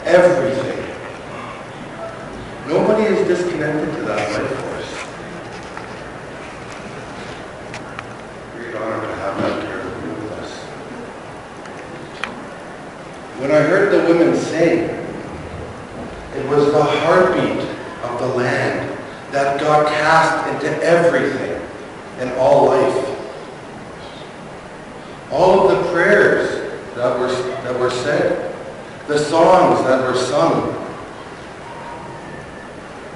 everything. Nobody is disconnected to that life force. Great honor to have that here with us. When I heard the women sing, it was the heartbeat of the land that got cast into everything and all life. All of the prayers that were said, the songs that were sung,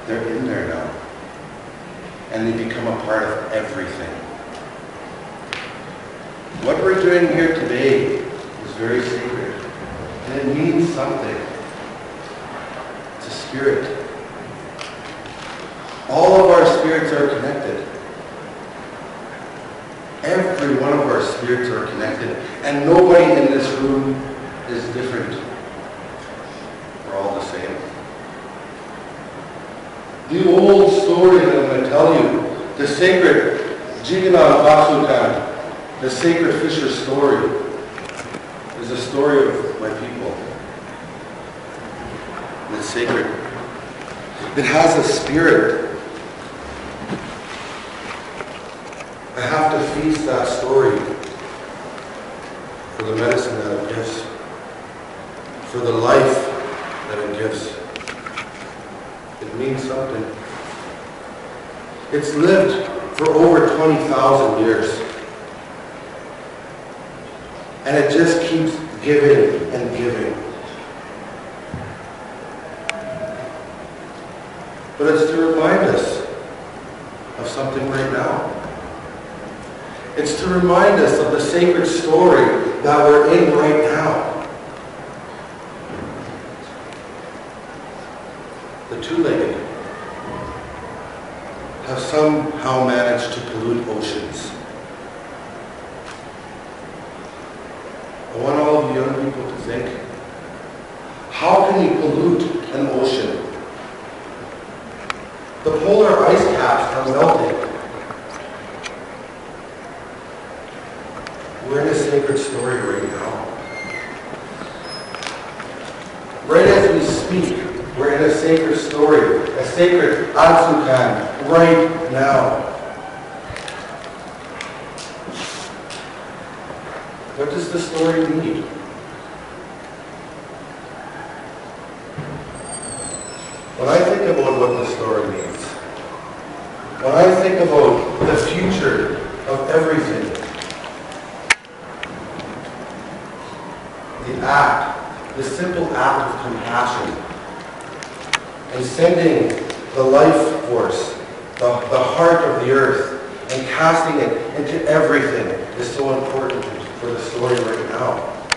they're in there now. And they become a part of everything. What we're doing here today is very sacred. And it means something. It's a spirit. All of our spirits are connected. Every one of our spirits are connected. And nobody in this room is different. We're all the same. The old story that I'm going to tell you, the sacred Jiganan Basukan, the sacred fisher story, is a story of my people. And it's sacred. It has a spirit. I have to feast that story for the medicine that it gives, for the life that it gives. It means something. It's lived for over 20,000 years. And it just keeps giving and giving. But it's to remind us of something right now. It's to remind us of the sacred story that we're in right now. The two-legged have somehow managed to pollute oceans. I want all of you young people to think, how can you pollute an ocean? The polar ice caps are melting. We're in a sacred story right now. Right as we speak, we're in a sacred story, a sacred Atsukan right now. What does the story mean? When I think about what the story means, when I think about the future of everything, the act, the simple act of compassion, and sending the life force, the heart of the earth, and casting it into everything is so important for the story right now.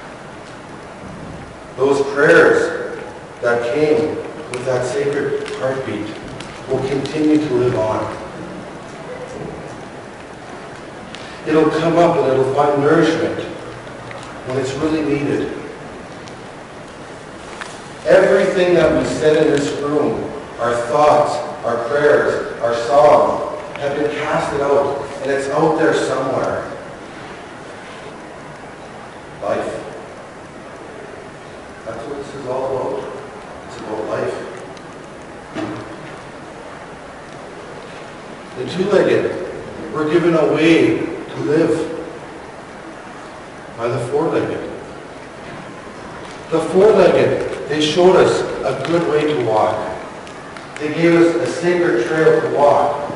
Those prayers that came with that sacred heartbeat will continue to live on. It'll come up and it'll find nourishment when it's really needed. Everything that we said in this room, our thoughts, our prayers, our song, have been casted out, and it's out there somewhere. Life. That's what this is all about. It's about life. The two-legged were given a way to live by the four-legged. The four-legged, they showed us a good way to walk. They gave us a sacred trail to walk.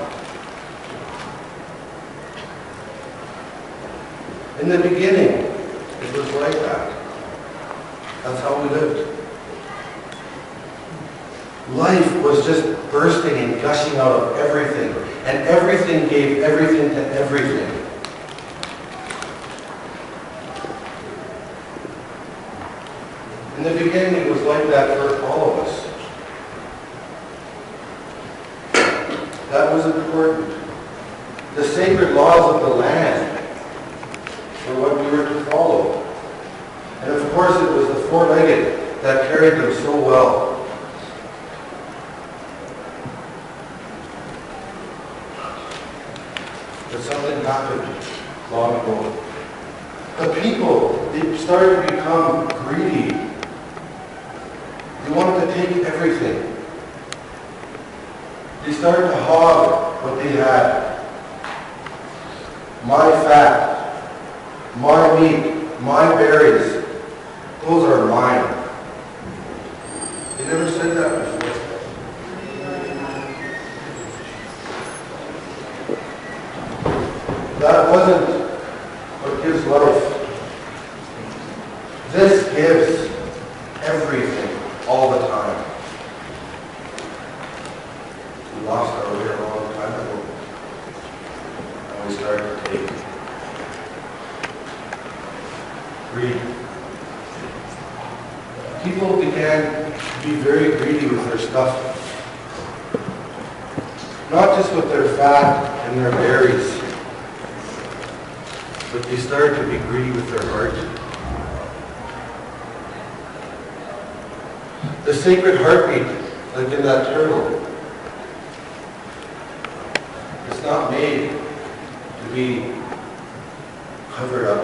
In the beginning, it was like that. That's how we lived. Life was just bursting and gushing out of everything, and everything gave everything to everything. In the beginning, it was like that for all of us. That was important. The sacred laws of the land were what we were to follow. And of course, it was the four-legged that carried them so well. But something happened long ago. The people, they started to become greedy. They take everything. They started to hog what they had. My fat, my meat, my berries, those are mine. They never said that before. That wasn't what gives life. This gives everything, all the time. We lost our way a long time ago. And we started to take greed. People began to be very greedy with their stuff. Not just with their fat and their berries, but they started to be greedy with their heart. The sacred heartbeat, like in that turtle, it's not made to be covered up.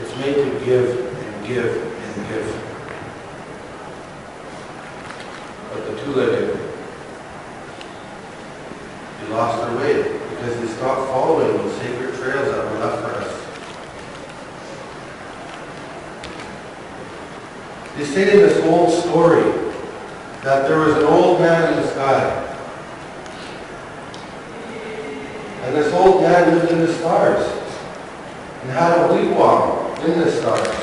It's made to give and give and give. But the two-legged, they lost their way because they stopped following those sacred trails that were left for us. They say in this old story that there was an old man in the sky. And this old man lived in the stars and had a wigwam in the stars.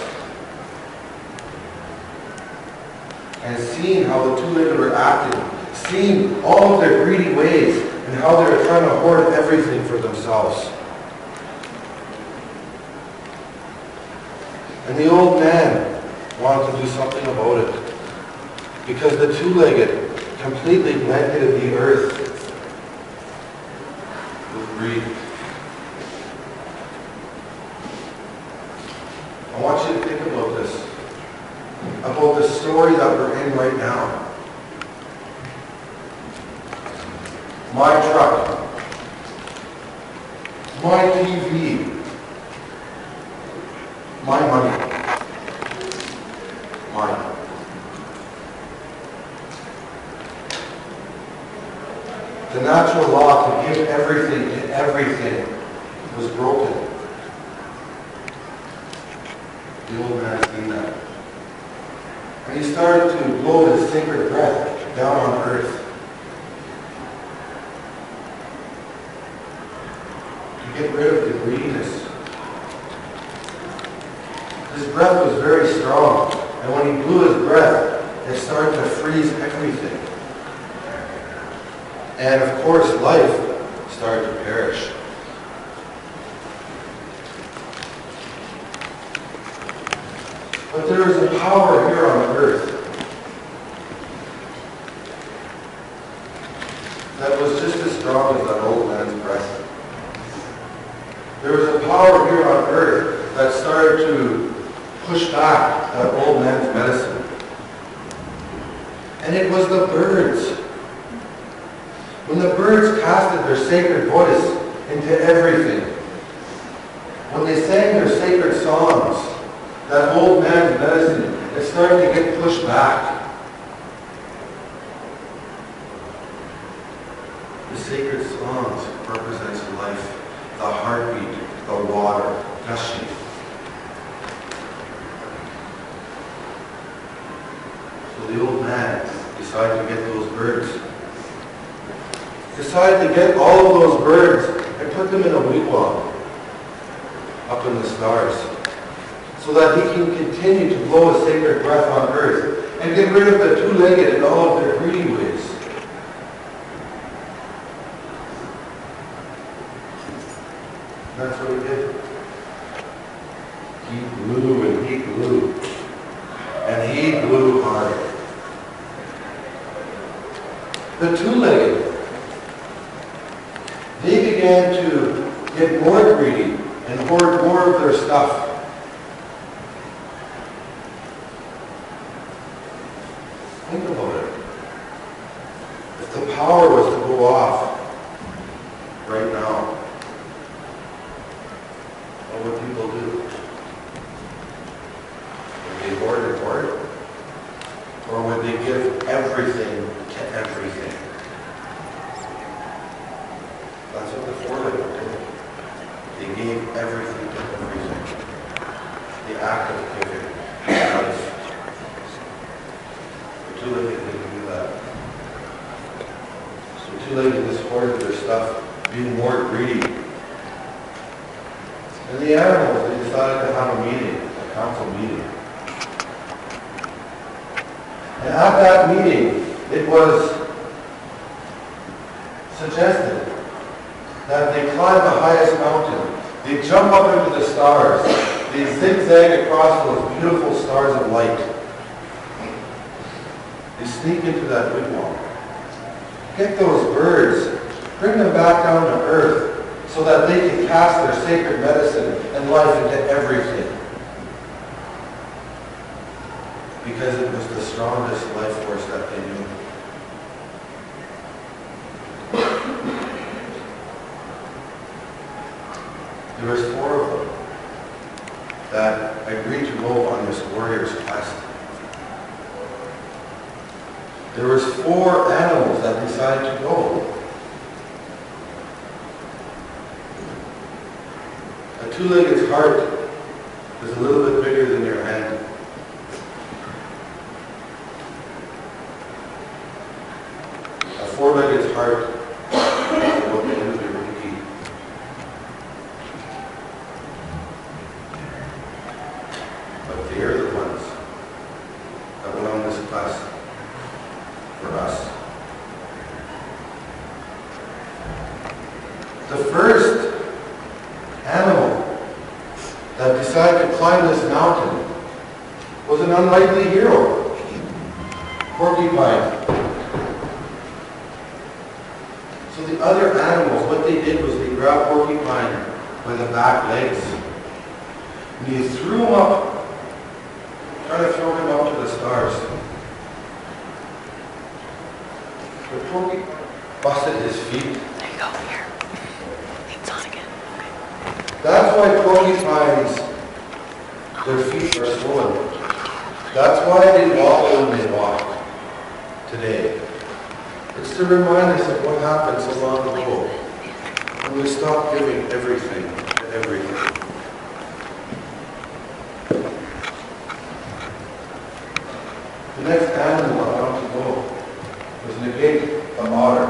And seeing how the two-legged were acting, seeing all of their greedy ways and how they were trying to hoard everything for themselves. And the old man wanted to do something about it because the two-legged completely blanketed the earth with greed. I want you to think about this, about the story that we're in right now. My truck, my TV, my money. Mine. The natural law to give everything to everything was broken. The old man seen that. And he started to blow his sacred breath down on earth. To get rid of the greediness. His breath was very strong. And when he blew his breath, it started to freeze everything. And of course, life started to perish. But there is a power here on earth that was just as strong as that old man's breath. There was a power here on earth that started to push back that old man's medicine. And it was the birds. When the birds casted their sacred voice into everything, when they sang their sacred songs, that old man's medicine, it started to get pushed back. The sacred songs represents life, the heartbeat, the water, gushing. So the old man decided to get those birds. Decided to get all of those birds and put them in a wigwam up in the stars so that he can continue to blow his sacred breath on earth and get rid of the two-legged and all of their greedy ways. That's what he did. He blew and he blew. And he blew hard. The two-legged, they began to get more greedy and hoard more of their stuff. Think about it. If the power was to go off right now, what would people do? Would they hoard and hoard? where they give everything to everything. That's what the four-legged did. They gave everything to everything. The act of giving life. The two-legged didn't do that. The two-legged just hoarded their stuff, being more greedy. And the animals, they decided to have a meeting, a council meeting. And at that meeting, it was suggested that they climb the highest mountain, they jump up into the stars, they zigzag across those beautiful stars of light. They sneak into that wigwam. Get those birds, bring them back down to earth so that they can cast their sacred medicine and life into everything. Because it was the strongest life force that they knew. There was four of them that agreed to go on this warrior's quest. There was four animals that decided to go. A two-legged's heart is a little bit bigger than your hand. A four-legged's heart is about the end of your pinky. But they are the ones that went on this quest for us. The first animal that decided to climb this mountain was an unlikely hero, porcupine. So the other animals, what they did was they grabbed porcupine by the back legs and they threw him up, trying to throw him up to the stars. The porcupine busted his feet. There you go, here. It's on again. Okay. That's why porcupines, their feet are swollen. That's why they wobble when they walk today. It's to remind us of what happened so long ago when we stopped giving everything to everything. The next animal I want to go was negate the otter.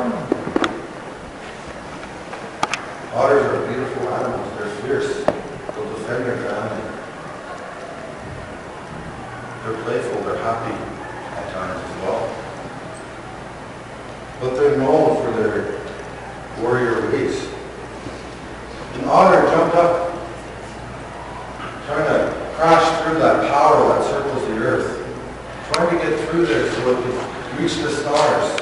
Otters are beautiful animals. They're fierce. They'll defend their family. They're playful. They're happy at times as well. But they're known for their warrior ways. An otter jumped up, trying to crash through that power that circles the earth, trying to get through there so it could reach the stars.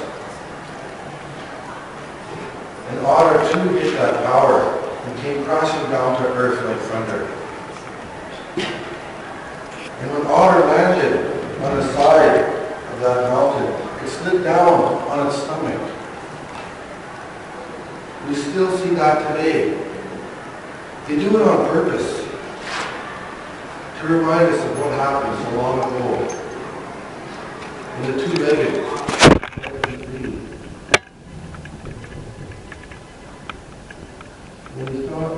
An otter too hit that power and came crashing down to earth like thunder. And when otter landed on the side of that mountain, it slid down on its stomach. We still see that today. They do it on purpose to remind us of what happened so long ago when the two-legged when we stop